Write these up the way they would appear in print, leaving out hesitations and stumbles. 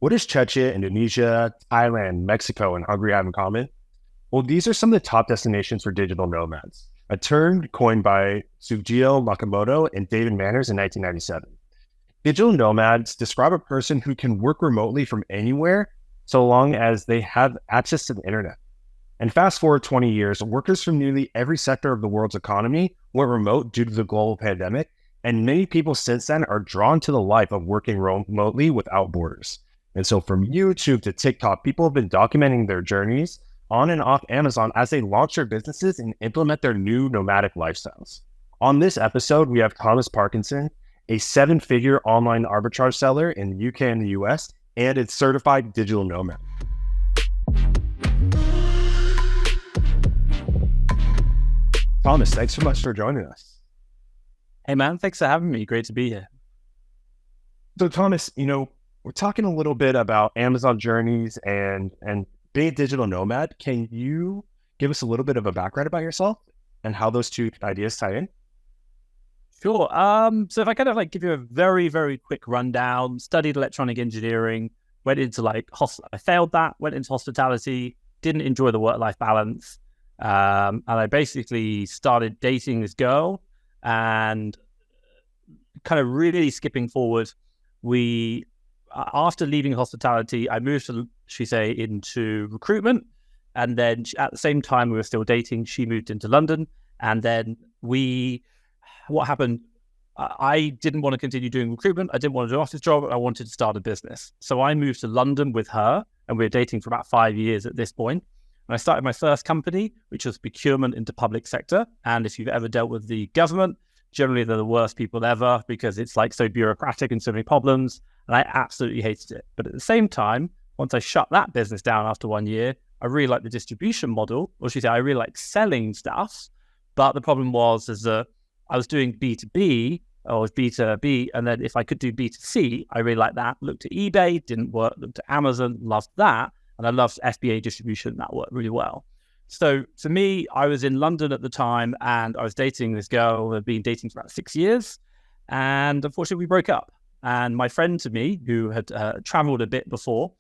What does Czechia, Indonesia, Thailand, Mexico, and Hungary have in common? Well, these are some of the top destinations for digital nomads, a term coined by Sugio Nakamoto and David Manners in 1997. Digital nomads describe a person who can work remotely from anywhere so long as they have access to the internet. And fast forward 20 years, workers from nearly every sector of the world's economy went remote due to the global pandemic, and many people since then are drawn to the life of working remotely without borders. And so from YouTube to TikTok, people have been documenting their journeys on and off Amazon as they launch their businesses and implement their new nomadic lifestyles. On this episode, we have Thomas Parkinson, a seven-figure online arbitrage seller in the UK and the US, and a certified digital nomad. Thomas, thanks so much for joining us. Hey man, thanks for having me. Great to be here. So Thomas, we're talking a little bit about Amazon journeys and being a digital nomad. Can you give us a little bit of a background about yourself and how those two ideas tie in? Sure. So if I kind of give you a very, very quick rundown, studied electronic engineering, went into I failed that, went into hospitality, didn't enjoy the work-life balance. And I basically started dating this girl and kind of really skipping forward. After leaving hospitality, I moved into recruitment. And then at the same time, we were still dating. She moved into London. And then what happened? I didn't want to continue doing recruitment. I didn't want to do an office job. I wanted to start a business. So I moved to London with her, and we were dating for about 5 years at this point. And I started my first company, which was procurement into public sector. And if you've ever dealt with the government, generally they're the worst people ever because it's so bureaucratic and so many problems. And I absolutely hated it. But at the same time, once I shut that business down after 1 year, I really liked the distribution model, or should I say I really liked selling stuff. But the problem was I was doing B2B or B2B, and then if I could do B2C, I really liked that. Looked at eBay, didn't work. Looked at Amazon, loved that. And I loved FBA distribution, that worked really well. So for me, I was in London at the time, and I was dating this girl. I'd been dating for about 6 years. And unfortunately, we broke up. And my friend to me, who had traveled a bit before,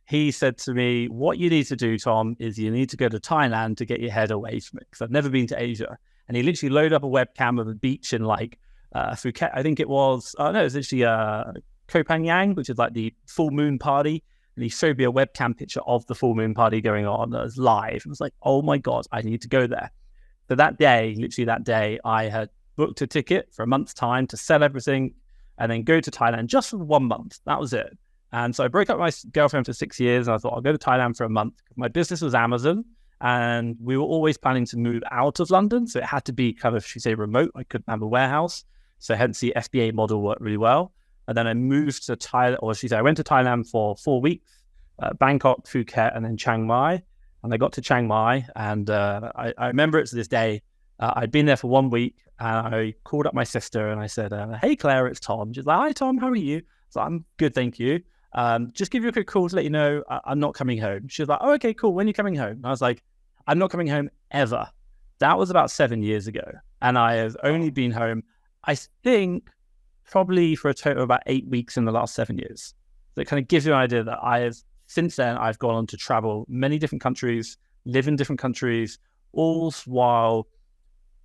he said to me, what you need to do, Tom, is you need to go to Thailand to get your head away from it. Because I've never been to Asia. And he literally loaded up a webcam of a beach in Phuket. I think it was, it was literally Koh Phangan, which is the full moon party. And he showed me a webcam picture of the full moon party going on that was live. It was like, oh my God, I need to go there. So that day, I had booked a ticket for a month's time to sell everything and then go to Thailand just for 1 month. That was it. And so I broke up with my girlfriend for 6 years. And I thought I'll go to Thailand for a month. My business was Amazon. And we were always planning to move out of London. So it had to be remote. I couldn't have a warehouse. So hence the FBA model worked really well. And then I moved to Thailand, I went to Thailand for 4 weeks, Bangkok, Phuket, and then Chiang Mai. And I got to Chiang Mai, and I remember it to this day. I'd been there for 1 week, and I called up my sister, and I said, hey, Claire, it's Tom. She's like, hi, Tom, how are you? So I'm good, thank you. Just give you a quick call to let you know I'm not coming home. She was like, oh, okay, cool. When are you coming home? And I was like, I'm not coming home ever. That was about 7 years ago. And I have only been home, I think, probably for a total of about 8 weeks in the last 7 years. So it kind of gives you an idea that since then, I've gone on to travel many different countries, live in different countries, all while,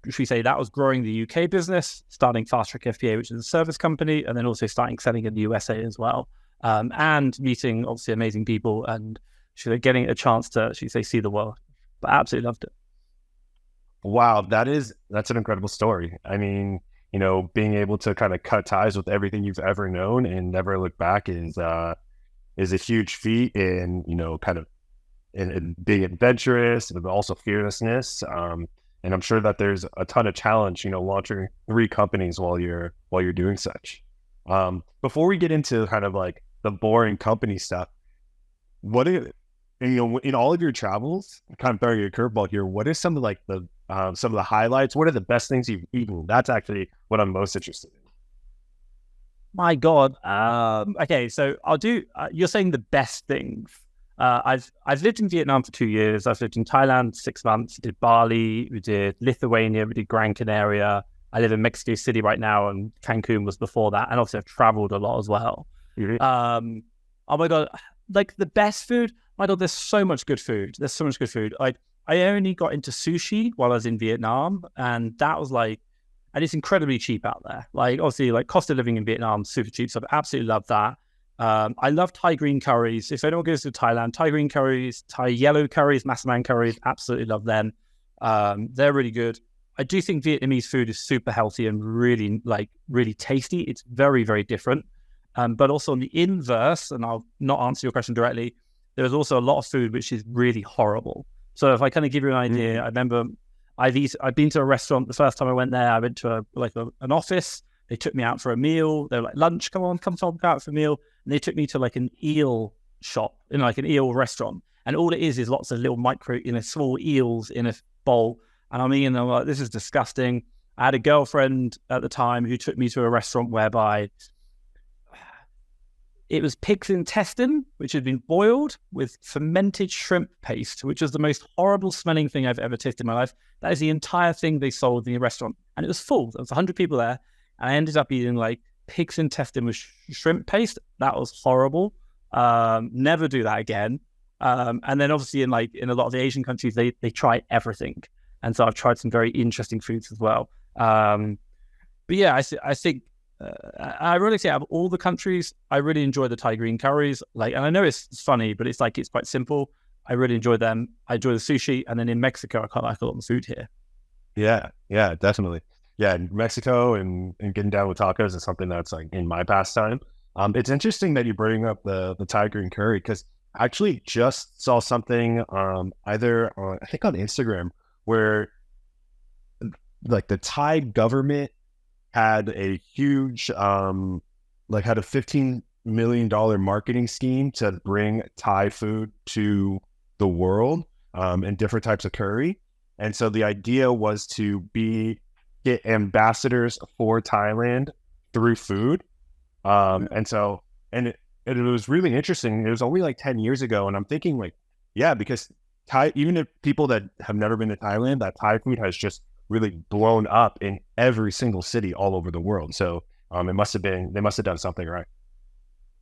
should we say, that was growing the UK business, starting Fast Track FBA, which is a service company, and then also starting selling in the USA as well. And meeting obviously amazing people and getting a chance to, see the world. But I absolutely loved it. Wow, that's an incredible story. I mean, being able to kind of cut ties with everything you've ever known and never look back is a huge feat in, in being adventurous, but also fearlessness. And I'm sure that there's a ton of challenge, launching 3 companies while you're doing such. Before we get into kind of the boring company stuff, in all of your travels, kind of throwing your curveball here, what is some of some of the highlights? What are the best things you've eaten? That's actually what I'm most interested in. My God. Okay, so I'll do. You're saying the best things. I've lived in Vietnam for 2 years. I've lived in Thailand 6 months. We did Bali. We did Lithuania. We did Gran Canaria. I live in Mexico City right now, and Cancun was before that. And obviously, I've traveled a lot as well. Mm-hmm. Oh my God. like the best food. Michael, there's so much good food. There's so much good food. I only got into sushi while I was in Vietnam, and that was like, and it's incredibly cheap out there. Like obviously, like cost of living in Vietnam, super cheap. So I absolutely love that. I love Thai green curries. If anyone goes to Thailand, Thai green curries, Thai yellow curries, massaman curries, absolutely love them. They're really good. I do think Vietnamese food is super healthy and really tasty. It's very, very different. But also on the inverse, and I'll not answer your question directly, there's also a lot of food which is really horrible. So if I kind of give you an idea, I remember I've been to a restaurant the first time I went there. I went to an office. They took me out for a meal. They were like, lunch, come talk out for a meal. And they took me to like an eel shop, like an eel restaurant. And all it is lots of little small eels in a bowl. And I'm eating them like, this is disgusting. I had a girlfriend at the time who took me to a restaurant whereby it was pig's intestine, which had been boiled with fermented shrimp paste, which was the most horrible smelling thing I've ever tasted in my life. That is the entire thing they sold in the restaurant. And it was full. There was 100 people there. And I ended up eating like pig's intestine with shrimp paste. That was horrible. Never do that again. And then obviously in a lot of the Asian countries, they try everything. And so I've tried some very interesting foods as well. But yeah, I think I really say out of all the countries, I really enjoy the Thai green curries. And I know it's funny, but it's quite simple. I really enjoy them. I enjoy the sushi. And then in Mexico, I quite like a lot of the food here. Yeah, definitely. Yeah, Mexico and getting down with tacos is something that's like in my pastime. It's interesting that you bring up the Thai green curry because I actually just saw something either on, I think on Instagram, where like the Thai government had a huge had a $15 million marketing scheme to bring Thai food to the world and different types of curry. And so the idea was to get ambassadors for Thailand through food. And it was really interesting. It was only like 10 years ago. And I'm thinking because even if people that have never been to Thailand, that Thai food has just really blown up in every single city all over the world. So they must have done something right.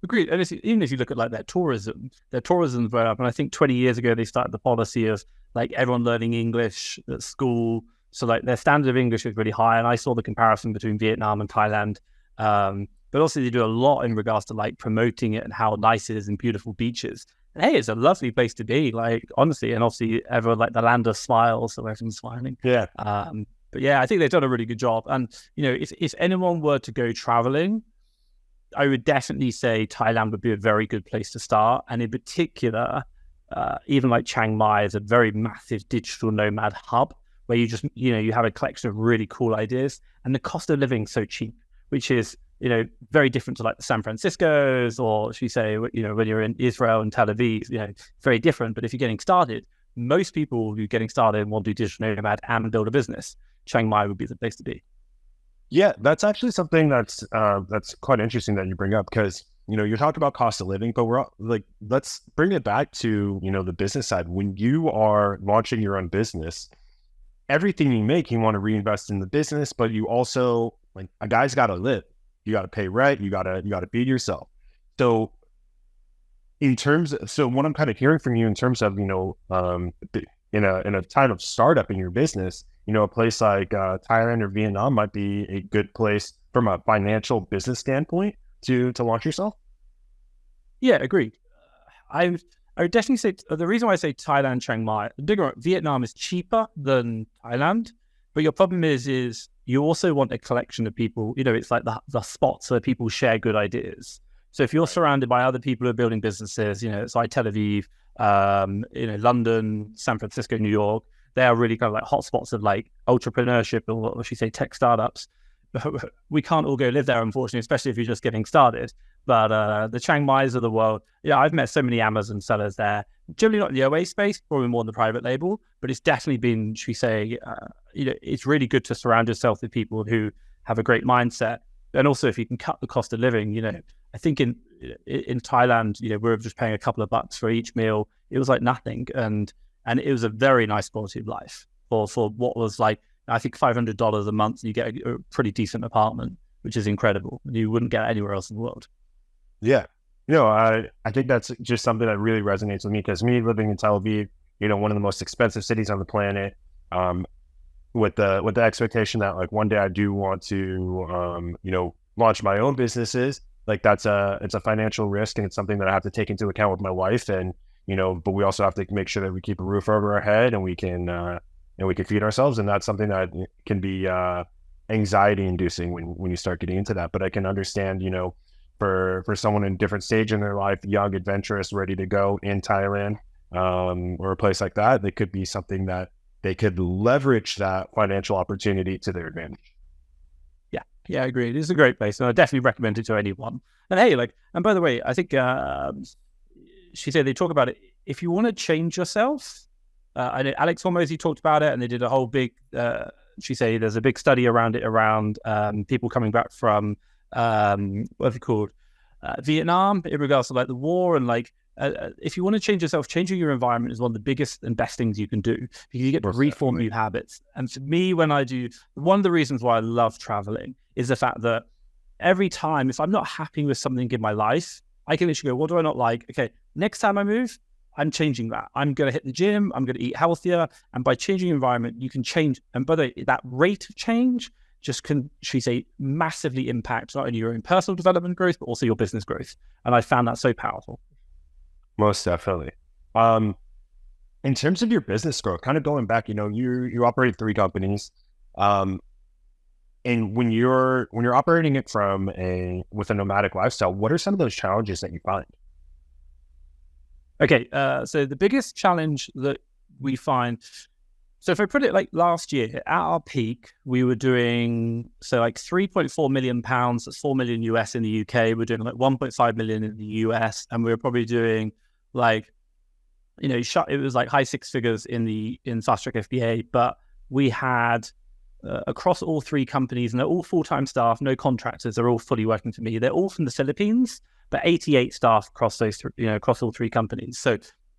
Agreed. And even if you look at their tourism went up. And I think 20 years ago, they started the policy of everyone learning English at school. So their standard of English is really high. And I saw the comparison between Vietnam and Thailand. But also they do a lot in regards to promoting it and how nice it is and beautiful beaches. And hey, it's a lovely place to be, honestly. And obviously everyone the land of smiles, so everyone's smiling. Yeah. But yeah, I think they've done a really good job. And, if anyone were to go traveling, I would definitely say Thailand would be a very good place to start. And in particular, even Chiang Mai is a very massive digital nomad hub where you just, you have a collection of really cool ideas and the cost of living is so cheap, which is, very different to the San Francisco's or should we say, when you're in Israel and Tel Aviv, very different. But if you're getting started, most people who are getting started want to do digital nomad and build a business. Chiang Mai would be the place to be. Yeah, that's actually something that's quite interesting that you bring up because, you talked about cost of living, but we're let's bring it back to, the business side. When you are launching your own business, everything you make, you want to reinvest in the business, but you also a guy's got to live. You got to pay rent. You got to feed yourself. So what I'm kind of hearing from you in terms of, in a time of startup in your business, a place like Thailand or Vietnam might be a good place from a financial business standpoint to launch yourself. Yeah, agreed. I would definitely say the reason why I say Thailand, Chiang Mai, Vietnam is cheaper than Thailand, but your problem is you also want a collection of people. It's the spots where people share good ideas. So if you're surrounded by other people who are building businesses, it's like Tel Aviv, London, San Francisco, New York, they are really kind of hotspots of entrepreneurship or what should we say, tech startups. We can't all go live there, unfortunately, especially if you're just getting started. But the Chiang Mai's of the world, I've met so many Amazon sellers there. Generally not in the OA space, probably more in the private label, but it's definitely been, should we say, it's really good to surround yourself with people who have a great mindset. And also, if you can cut the cost of living, I think in Thailand, we were just paying a couple of bucks for each meal. It was nothing, and it was a very nice quality of life for what was I think $500 a month. You get a pretty decent apartment, which is incredible. You wouldn't get anywhere else in the world. Yeah, I think that's just something that really resonates with me, because me living in Tel Aviv, one of the most expensive cities on the planet, with the expectation that like one day I do want to, launch my own businesses. Like it's a financial risk, and it's something that I have to take into account with my wife. And, but we also have to make sure that we keep a roof over our head, and we can feed ourselves. And that's something that can be, anxiety inducing when you start getting into that. But I can understand, for someone in a different stage in their life, young, adventurous, ready to go in Thailand, or a place like that, they could be something that they could leverage that financial opportunity to their advantage. Yeah, I agree. It's a great place, and I definitely recommend it to anyone. And hey, and by the way, I think she said they talk about it. If you want to change yourself, I know Alex Hormozy talked about it, and they did a whole big. She said there's a big study around it, around people coming back from what's it called, Vietnam, in regards to like the war, and like if you want to change yourself, changing your environment is one of the biggest and best things you can do, because you get to reform new habits. And for me, when I do, one of the reasons why I love traveling is the fact that every time, if I'm not happy with something in my life, I can literally go, what do I not like? Okay, next time I move, I'm changing that. I'm going to hit the gym. I'm going to eat healthier. And by changing environment, you can change. And by the way, that rate of change just can, she say, massively impact not only your own personal development growth, but also your business growth. And I found that so powerful. Most definitely. In terms of your business growth, kind of going back, you operate 3 companies. And when you're operating it with a nomadic lifestyle, what are some of those challenges that you find? Okay, so the biggest challenge that we find, so if I put it like last year, at our peak, we were doing, so like 3.4 million pounds, that's 4 million US in the UK. We're doing like 1.5 million in the US, and we were probably doing like, it was like high 6 figures in Fast Track FBA, but we had across all 3 companies, and they're all full-time staff, no contractors, they're all fully working for me. They're all from the Philippines, but 88 staff across those, across all 3 companies. So,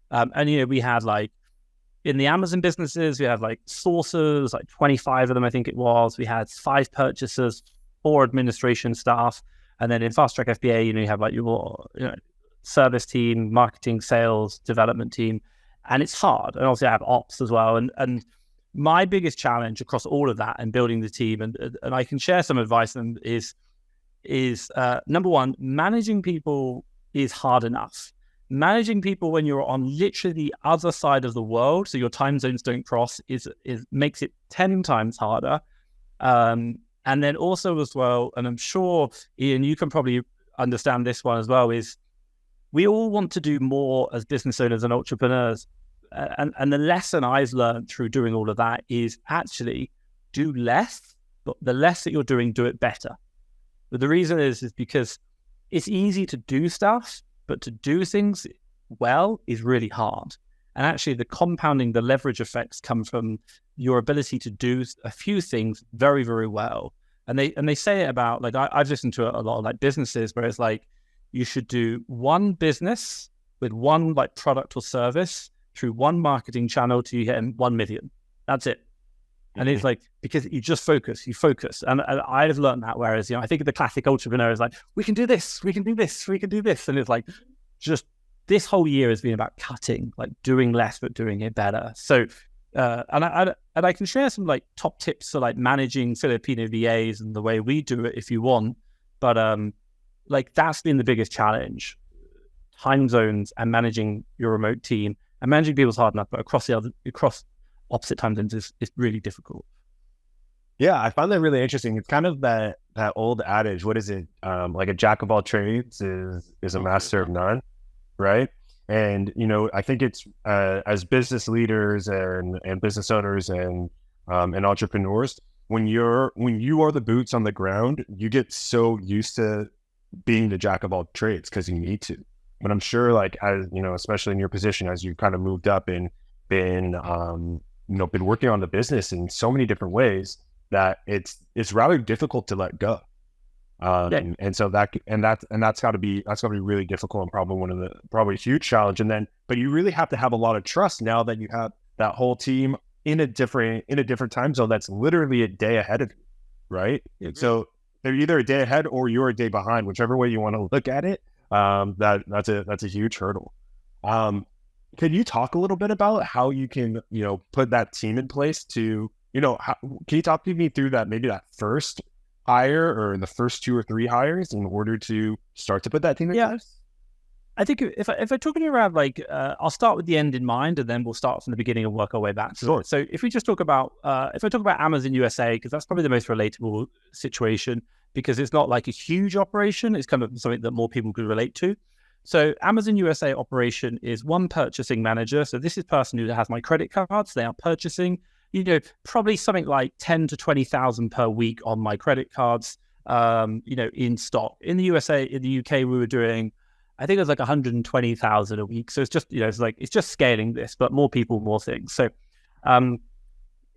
and we had like, in the Amazon businesses, we had like sourcers, like 25 of them, I think it was. We had 5 purchasers, 4 administration staff. And then in Fast Track FBA, you have like your service team, marketing, sales, development team. And it's hard. And obviously I have ops as well. And my biggest challenge across all of that and building the team, and I can share some advice, and is number one, managing people is hard enough. Managing people when you're on literally the other side of the world, so your time zones don't cross, is makes it 10 times harder. And then also as well, and I'm sure, Ian, you can probably understand this one as well, is we all want to do more as business owners and entrepreneurs. And the lesson I've learned through doing all of that is actually do less, but the less that you're doing, do it better. But the reason is because it's easy to do stuff, but to do things well is really hard. And actually the compounding, the leverage effects come from your ability to do a few things very, very well. And they say it about, like, I've listened to a lot of like businesses where it's like, you should do one business with one like product or service through one marketing channel to hit 1 million. That's it. And it's like, because you just focus. And I've learned that, whereas, I think the classic entrepreneur is like, we can do this. And it's like, just this whole year has been about cutting, like doing less, but doing it better. So, and I can share some like top tips for like managing Filipino VAs and the way we do it if you want. But like that's been the biggest challenge. Time zones and managing your remote team, and managing people's hard enough, but across opposite time zones is really difficult. Yeah, I find that really interesting. It's kind of that old adage. What is it? Like a jack of all trades is a master of none, right? And I think it's as business leaders and business owners and entrepreneurs, when you are the boots on the ground, you get so used to being the jack of all trades because you need to. But I'm sure, like, as especially in your position, as you kind of moved up and been working on the business in so many different ways, that it's rather difficult to let go. And so that's got to be really difficult, and probably a huge challenge. But you really have to have a lot of trust now that you have that whole team in a different time zone that's literally a day ahead of you, right? So they're either a day ahead or you're a day behind, whichever way you want to look at it. That's a huge hurdle. Could you talk a little bit about how you can, put that team in place to, can you talk to me through that, maybe that first hire or the first 2 or 3 hires in order to start to put that team in place? I think if I'm talking around I'll start with the end in mind, and then we'll start from the beginning and work our way back. Sure. So if we just talk about, if I talk about Amazon USA, because that's probably the most relatable situation, because it's not like a huge operation. It's kind of something that more people could relate to. So Amazon USA operation is one purchasing manager. So this is a person who has my credit cards. They are purchasing, probably something like 10 to 20,000 per week on my credit cards, in stock. In the USA, in the UK, we were doing, I think it was like 120,000 a week. So it's just, it's just scaling this, but more people, more things. So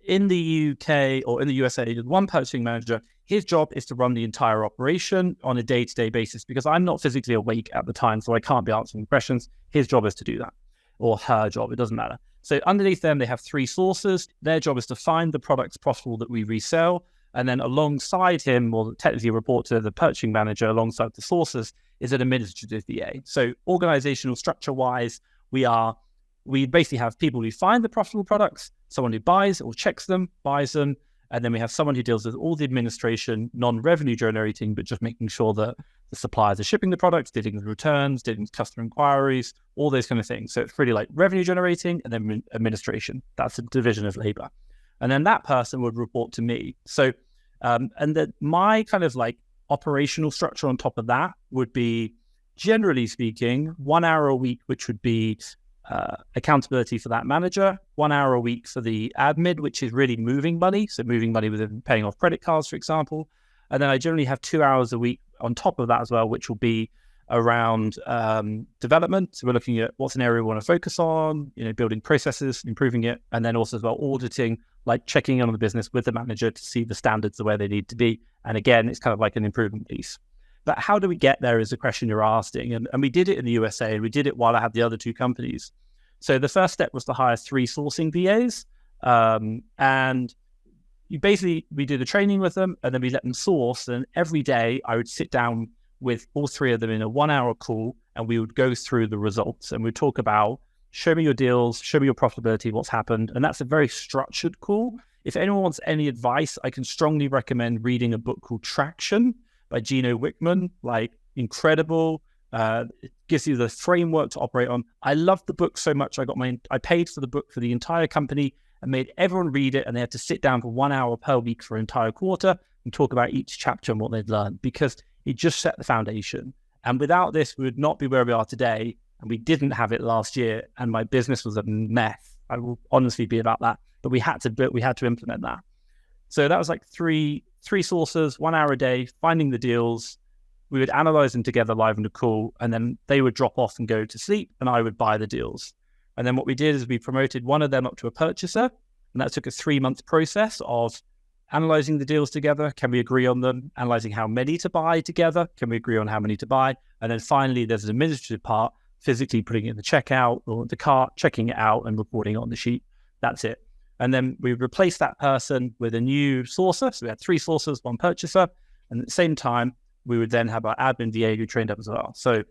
in the UK or in the USA, one purchasing manager, his job is to run the entire operation on a day-to-day basis, because I'm not physically awake at the time, so I can't be answering questions. His job is to do that, or her job, it doesn't matter. So underneath them, they have 3 sources. Their job is to find the products profitable that we resell. And then alongside him, or technically report to the purchasing manager alongside the sources, is an administrative VA. So organizational structure-wise, we basically have people who find the profitable products, someone who buys or checks them, buys them, and then we have someone who deals with all the administration, non-revenue generating, but just making sure that the suppliers are shipping the products, dealing with returns, dealing with customer inquiries, all those kind of things. So it's really like revenue generating and then administration. That's a division of labor. And then that person would report to me. So, and then my kind of like operational structure on top of that would be, generally speaking, 1 hour a week, which would be accountability for that manager, 1 hour a week for the admin, which is really moving money. So moving money within paying off credit cards, for example. And then I generally have 2 hours a week on top of that as well, which will be around development. So we're looking at what's an area we want to focus on, building processes, improving it, and then also as well auditing, like checking in on the business with the manager to see the standards the way they need to be. And again, it's kind of like an improvement piece. But how do we get there is the question you're asking. And we did it in the USA, and we did it while I had the other 2 companies. So the first step was to hire 3 sourcing VAs. And we did a training with them, and then we let them source. And every day I would sit down with all 3 of them in a 1 hour call, and we would go through the results, and we'd talk about, show me your deals, show me your profitability, what's happened. And that's a very structured call. If anyone wants any advice, I can strongly recommend reading a book called Traction by Gino Wickman. Like, incredible. It gives you the framework to operate on. I loved the book so much. I paid for the book for the entire company and made everyone read it. And they had to sit down for 1 hour per week for an entire quarter and talk about each chapter and what they'd learned, because it just set the foundation. And without this, we would not be where we are today. And we didn't have it last year. And my business was a mess. I will honestly be about that. But we had to implement that. So that was like three sources, 1 hour a day, finding the deals. We would analyze them together live on the call, and then they would drop off and go to sleep, and I would buy the deals. And then what we did is we promoted one of them up to a purchaser, and that took a 3-month process of analyzing the deals together. Can we agree on them? Analyzing how many to buy together. Can we agree on how many to buy? And then finally, there's an administrative part, physically putting it in the checkout or the cart, checking it out and reporting on the sheet. That's it. And then we replaced that person with a new sourcer. So we had 3 sourcers, 1 purchaser. And at the same time, we would then have our admin VA who trained up as well. So,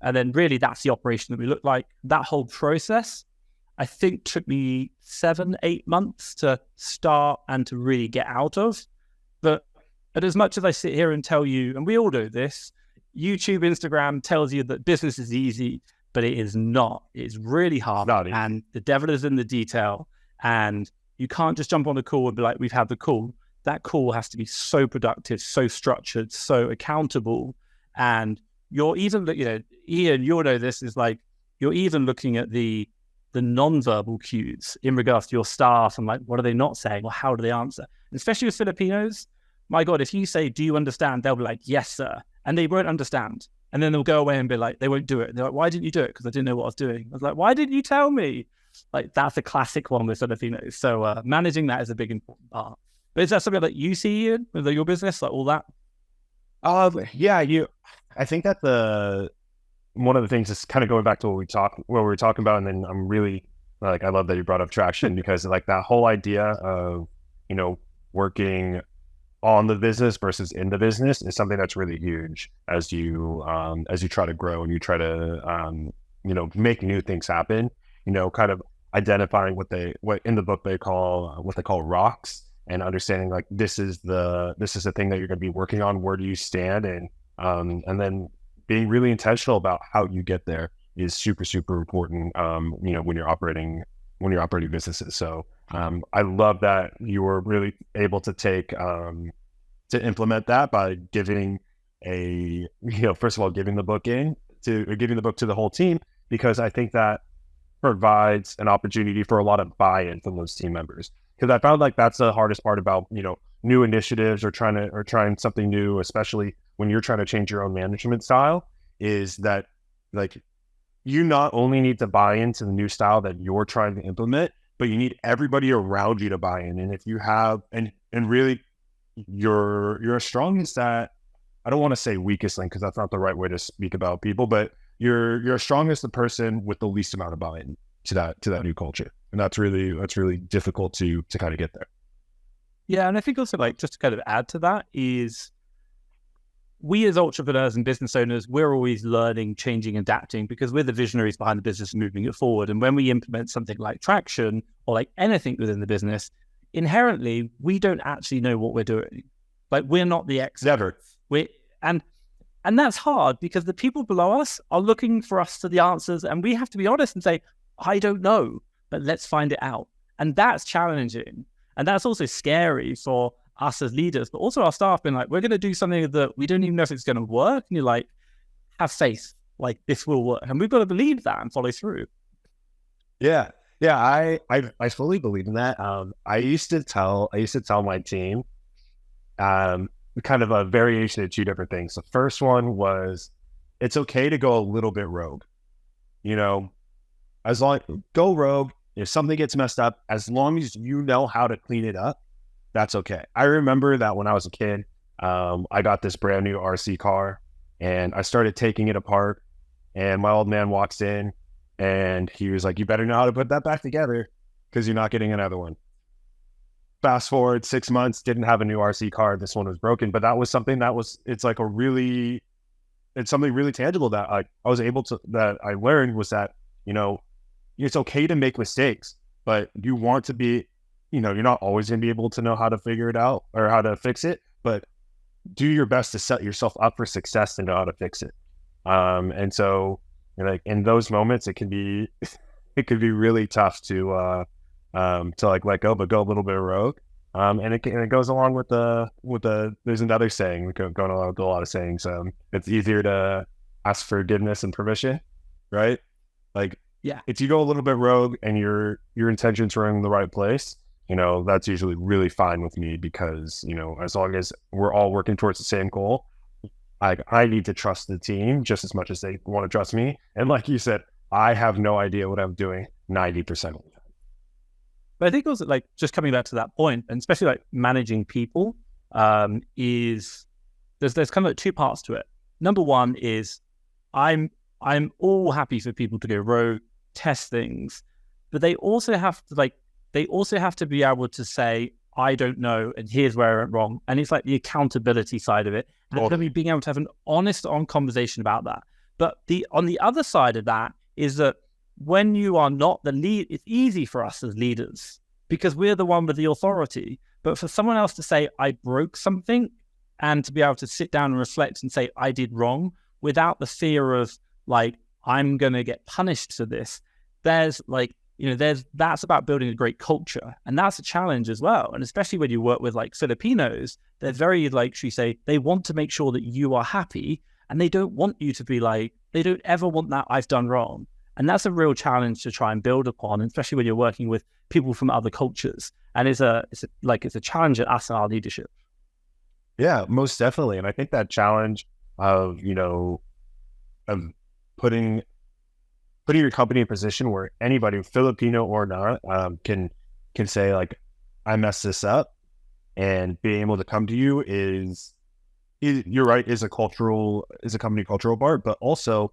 and then really that's the operation that we look like. That whole process, I think, took me 7-8 months to start and to really get out of. But as much as I sit here and tell you, and we all do this, YouTube, Instagram tells you that business is easy, but it is not. It's really hard. And the devil is in the detail. And you can't just jump on a call and be like, we've had the call. That call has to be so productive, so structured, so accountable. And you're even, Ian, you'll know this, is like, you're even looking at the non-verbal cues in regards to your staff and like, what are they not saying or how do they answer? And especially with Filipinos, my God, if you say, do you understand? They'll be like, yes, sir. And they won't understand. And then they'll go away and be like, they won't do it. And they're like, why didn't you do it? Because I didn't know what I was doing. I was like, why didn't you tell me? Like, that's a classic one with Filipinos. So managing that is a big important part. But is that something that you see in with your business, like all that? Yeah, I think that one of the things is kind of going back to what we were talking about, and then I'm really like, I love that you brought up Traction because like that whole idea of working on the business versus in the business is something that's really huge as you try to grow and you try to make new things happen. Kind of identifying what in the book they call rocks, and understanding like this is the thing that you're going to be working on. Where do you stand? And then being really intentional about how you get there is super, super important. When you're operating businesses. So I love that you were really able to to implement that by giving first of all, giving the book to the whole team, because I think that provides an opportunity for a lot of buy-in from those team members. Because I found like that's the hardest part about, new initiatives or trying something new, especially when you're trying to change your own management style, is that like you not only need to buy into the new style that you're trying to implement, but you need everybody around you to buy in. And if you have, and really your strongest at, I don't want to say weakest link, because that's not the right way to speak about people, but you're strongest the person with the least amount of buy-in to that new culture. And that's really difficult to kind of get there. Yeah. And I think also like just to kind of add to that is we as entrepreneurs and business owners, we're always learning, changing, adapting, because we're the visionaries behind the business and moving it forward. And when we implement something like traction or like anything within the business, inherently, we don't actually know what we're doing. Like we're not the experts. And that's hard because the people below us are looking for us to the answers, and we have to be honest and say, I don't know, but let's find it out. And that's challenging. And that's also scary for us as leaders, but also our staff being like, we're going to do something that we don't even know if it's going to work. And you're like, have faith, like this will work. And we've got to believe that and follow through. Yeah. Yeah. I fully believe in that. I used to tell my team, kind of a variation of two different things. The first one was, it's okay to go a little bit rogue, as long go rogue. If something gets messed up, as long as you know how to clean it up, that's okay. I remember that when I was a kid, I got this brand new RC car and I started taking it apart, and my old man walks in and he was like, you better know how to put that back together because you're not getting another one. Fast forward 6 months, didn't have a new RC car. This one was broken, but that was something it's something really tangible that I learned was that, it's okay to make mistakes, but you want to be, you're not always going to be able to know how to figure it out or how to fix it, but do your best to set yourself up for success to know how to fix it. And so like in those moments, it can be really tough to like let go, but go a little bit rogue. And it goes along with there's another saying going along with a lot of sayings. It's easier to ask forgiveness and permission, right? Like, yeah, if you go a little bit rogue and your intentions are in the right place, that's usually really fine with me, because, as long as we're all working towards the same goal, I need to trust the team just as much as they want to trust me. And like you said, I have no idea what I'm doing 90% of the time. But I think also like just coming back to that point, and especially like managing people, is there's kind of like two parts to it. Number one is I'm all happy for people to go rogue, test things, but they also have to be able to say, I don't know, and here's where I went wrong. And it's like the accountability side of it, and being able to have an honest conversation about that. But on the other side of that is that when you are not the lead, it's easy for us as leaders because we're the one with the authority. But for someone else to say, I broke something, and to be able to sit down and reflect and say, I did wrong, without the fear of like, I'm going to get punished for this. That's about building a great culture. And that's a challenge as well. And especially when you work with like Filipinos, they're very like, should we say, they want to make sure that you are happy, and they don't want you to be like, they don't ever want that I've done wrong. And that's a real challenge to try and build upon, especially when you're working with people from other cultures. And it's a challenge at us and our leadership. Yeah, most definitely. And I think that challenge of putting your company in a position where anybody, Filipino or not, can say like, I messed this up, and being able to come to you you're right, is a company cultural part, but also,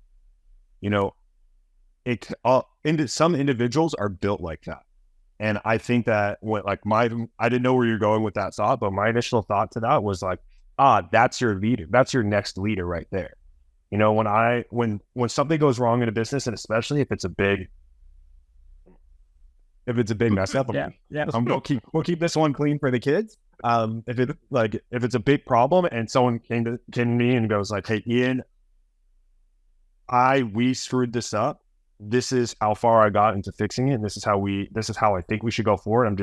some individuals are built like that. And I think that I didn't know where you're going with that thought, but my initial thought to that was like, that's your leader. That's your next leader right there. You know, when something goes wrong in a business, and especially if it's a big mess up, we'll keep this one clean for the kids. If it's a big problem and someone came to me and goes like, "Hey, Ian, we screwed this up. This is how far I got into fixing it. And this is how I think we should go forward.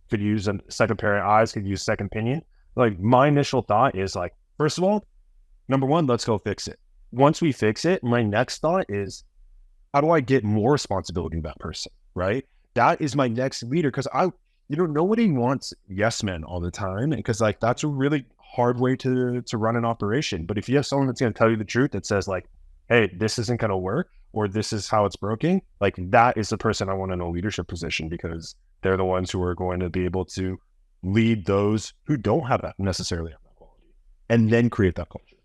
Could use a second pair of eyes, could use a second opinion." Like, my initial thought is like, first of all, number one, let's go fix it. Once we fix it, my next thought is, how do I get more responsibility to that person? Right? That is my next leader. Cause nobody wants yes men all the time. Because like, that's a really hard way to run an operation. But if you have someone that's going to tell you the truth, that says like, hey, this isn't going to work, or this is how it's broken, like, that is the person I want in a leadership position, because they're the ones who are going to be able to lead those who don't have that necessarily have that quality, and then create that culture.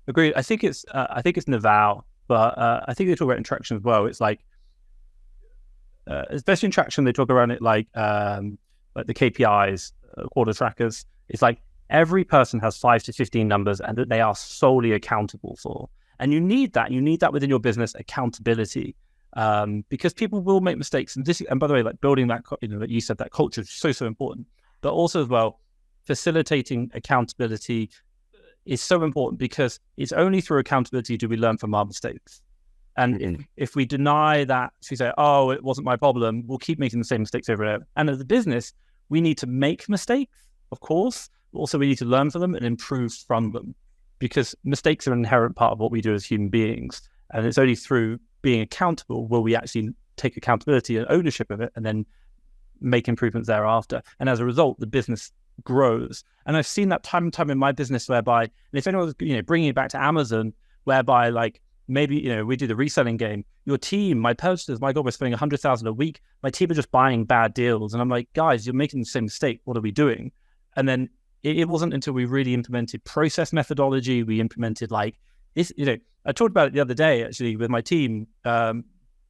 Agreed. I think it's Naval, but I think they talk about interaction as well. It's like, especially in traction, they talk around it like the KPIs, quarter trackers. It's like every person has 5 to 15 numbers, and that they are solely accountable for. And you need that. You need that within your business, accountability, because people will make mistakes. And by the way, like building that, that you said, that culture is so important. But also as well, facilitating accountability is so important, because it's only through accountability do we learn from our mistakes. And if we deny that, if we say, "Oh, it wasn't my problem," we'll keep making the same mistakes over and over. And as a business, we need to make mistakes, of course, but also we need to learn from them and improve from them, because mistakes are an inherent part of what we do as human beings. And it's only through being accountable will we actually take accountability and ownership of it, and then make improvements thereafter. And as a result, the business grows. And I've seen that time and time in my business, whereby, and if anyone's bringing it back to Amazon, whereby like maybe we do the reselling game. Your team, my purchasers, my God, we're spending 100,000 a week. My team are just buying bad deals, and I'm like, guys, you're making the same mistake. What are we doing? And then it wasn't until we really implemented process methodology. We implemented like this. I talked about it the other day actually with my team.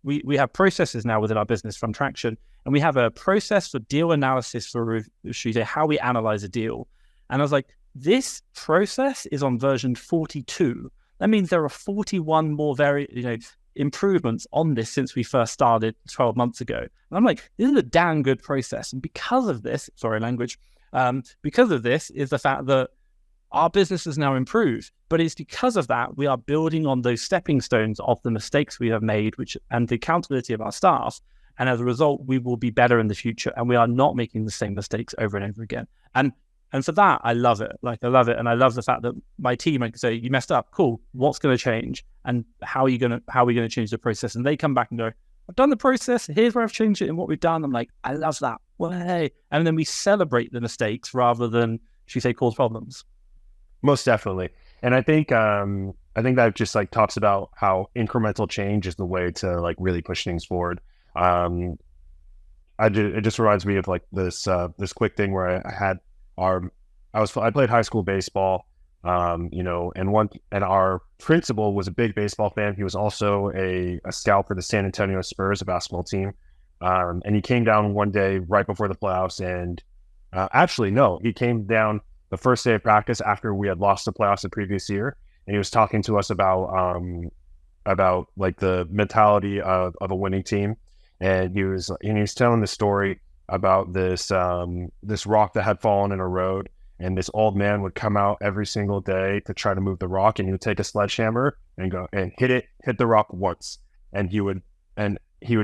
We have processes now within our business from Traction, and we have a process for deal analysis for how we analyze a deal. And I was like, this process is on version 42. That means there are 41 more improvements on this since we first started 12 months ago. And I'm like, this is a damn good process. And because of this, because of this is the fact that our business has now improved. But it's because of that, we are building on those stepping stones of the mistakes we have made, and the accountability of our staff. And as a result, we will be better in the future, and we are not making the same mistakes over and over again. And for that, I love it. Like, I love it. And I love the fact that my team, I can say, you messed up. Cool. What's going to change? And how are we going to change the process? And they come back and go, I've done the process. Here's where I've changed it and what we've done. I'm like, I love that. Well, hey. And then we celebrate the mistakes rather than, cause problems. Most definitely. And I think that just like talks about how incremental change is the way to like really push things forward. It just reminds me of like this quick thing where I played high school baseball, and our principal was a big baseball fan. He was also a scout for the San Antonio Spurs, a basketball team. And he came down one day right before the playoffs, and he came down the first day of practice after we had lost the playoffs the previous year, and he was talking to us about like the mentality of a winning team. And he was telling the story about this rock that had fallen in a road, and this old man would come out every single day to try to move the rock, and he would take a sledgehammer and go and hit the rock once, and he would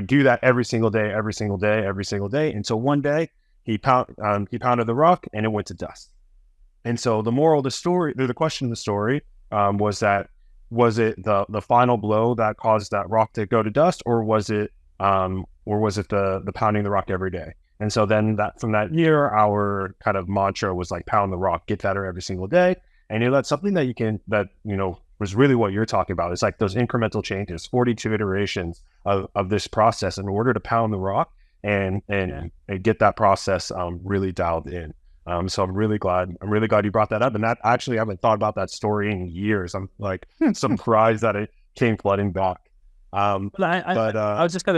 do that every single day. And so one day he pounded the rock and it went to dust. And so the moral of the story, the question of the story, was it the final blow that caused that rock to go to dust, or was it the pounding the rock every day? And so then from that year, our kind of mantra was like, pound the rock, get better every single day. And that's something that was really what you're talking about. It's like those incremental changes, 42 iterations of this process in order to pound the rock and get that process really dialed in. So I'm really glad you brought that up. And that actually, I haven't thought about that story in years. I'm like surprised that it came flooding back. I was just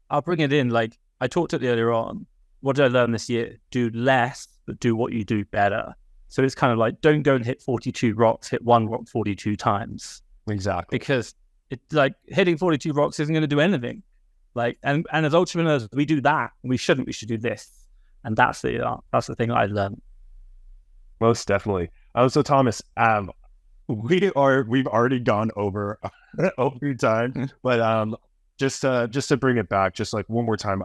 I'll bring it in. Like, I talked it earlier on. What did I learn this year? Do less, but do what you do better. So it's kind of like, don't go and hit 42 rocks, hit one rock 42 times. Exactly. Because it's like hitting 42 rocks isn't going to do anything. Like, and as entrepreneurs, we do that. We shouldn't. We should do this. And that's the thing I learned. Most definitely. So Thomas, we've already gone over over time, but just to bring it back, just like one more time,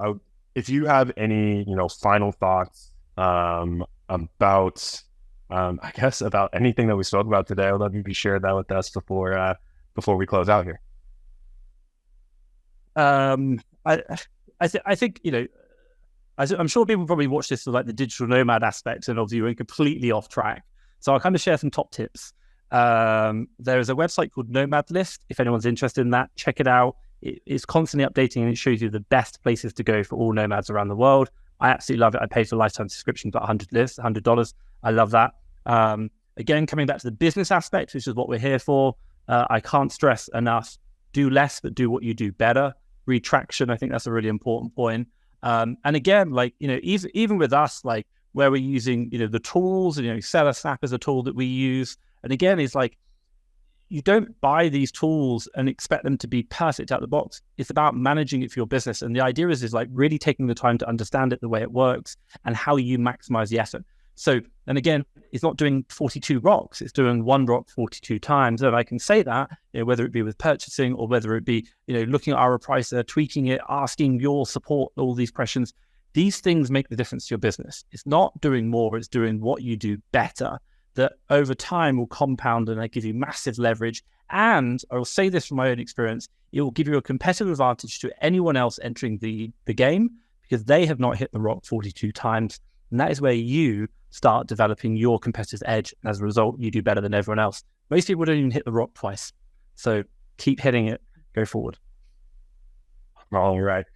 if you have any final thoughts about I guess about anything that we spoke about today, I'd love you to share that with us before we close out here. I think I'm sure people probably watch this for like the digital nomad aspect, and obviously we're completely off track. So I'll kind of share some top tips. There is a website called Nomad List. If anyone's interested in that, check it out. It's constantly updating, and it shows you the best places to go for all nomads around the world. I absolutely love it. I paid for a lifetime subscription for $100. I love that. Again, coming back to the business aspect, which is what we're here for, I can't stress enough, do less, but do what you do better. Retraction, I think that's a really important point. And again, like, even with us, like where we're using, the tools, Seller Snap is a tool that we use. And again, it's like, you don't buy these tools and expect them to be perfect out of the box. It's about managing it for your business. And the idea is like really taking the time to understand it, the way it works, and how you maximize the effort. So, and again, it's not doing 42 rocks, it's doing one rock 42 times. And I can say that, whether it be with purchasing or whether it be, looking at our pricer, tweaking it, asking your support, all these questions. These things make the difference to your business. It's not doing more, it's doing what you do better, that over time will compound and they give you massive leverage. And I will say this from my own experience, it will give you a competitive advantage to anyone else entering the game, because they have not hit the rock 42 times. And that is where you start developing your competitive edge. And as a result, you do better than everyone else. Most people don't even hit the rock twice. So keep hitting it, go forward. All right.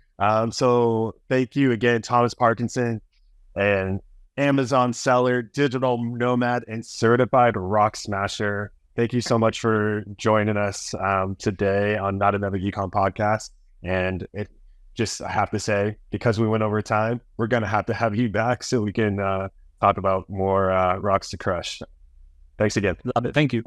So thank you again, Thomas Parkinson, and Amazon seller, digital nomad, and certified rock smasher. Thank you so much for joining us today on Not Another Econ podcast. And I have to say, because we went over time, we're going to have you back so we can talk about more rocks to crush. Thanks again. Love it. Thank you.